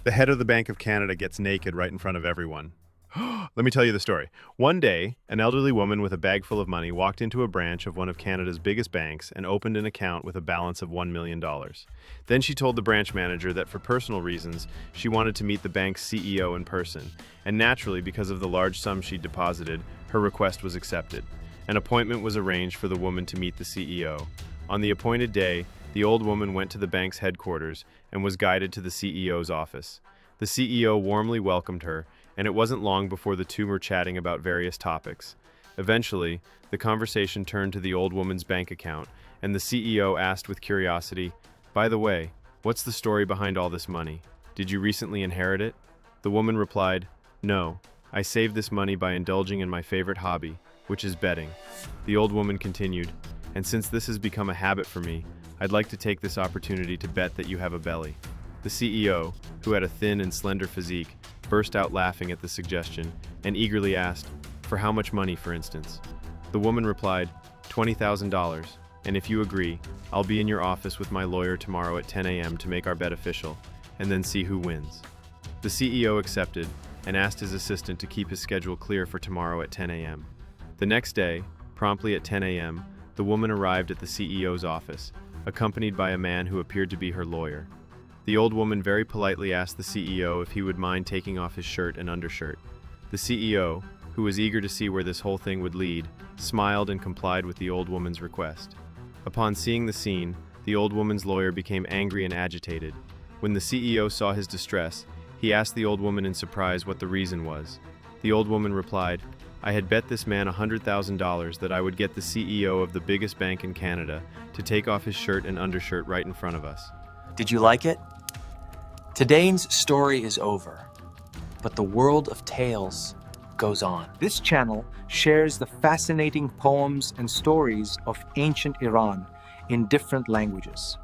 The head of the Bank of Canada gets naked right in front of everyone. Let me tell you the story. One day, an elderly woman with a bag full of money walked into a branch of one of Canada's biggest banks and opened an account with a balance of $1 million. Then she told the branch manager that for personal reasons, she wanted to meet the bank's CEO in person, and naturally, because of the large sum she'd deposited, her request was accepted. An appointment was arranged for the woman to meet the CEO. On the appointed day, the old woman went to the bank's headquarters and was guided to the CEO's office. The CEO warmly welcomed her, and it wasn't long before the two were chatting about various topics. Eventually, the conversation turned to the old woman's bank account, and the CEO asked with curiosity, "By the way, what's the story behind all this money? Did you recently inherit it?" The woman replied, "No, I saved this money by indulging in my favorite hobby, which is betting." The old woman continued, "And since this has become a habit for me, I'd like to take this opportunity to bet that you have a belly." The CEO, who had a thin and slender physique, burst out laughing at the suggestion and eagerly asked, "For how much money, for instance?" The woman replied, "$20,000, and if you agree, I'll be in your office with my lawyer tomorrow at 10 a.m. to make our bet official, and then see who wins." The CEO accepted and asked his assistant to keep his schedule clear for tomorrow at 10 a.m. The next day, promptly at 10 a.m., the woman arrived at the CEO's office, accompanied by a man who appeared to be her lawyer. The old woman very politely asked the CEO if he would mind taking off his shirt and undershirt. The CEO, who was eager to see where this whole thing would lead, smiled and complied with the old woman's request. Upon seeing the scene, the old woman's lawyer became angry and agitated. When the CEO saw his distress, he asked the old woman in surprise what the reason was. The old woman replied, "I had bet this man $100,000 that I would get the CEO of the biggest bank in Canada to take off his shirt and undershirt right in front of us." Did you like it? Today's story is over, but the world of tales goes on. This channel shares the fascinating poems and stories of ancient Iran in different languages.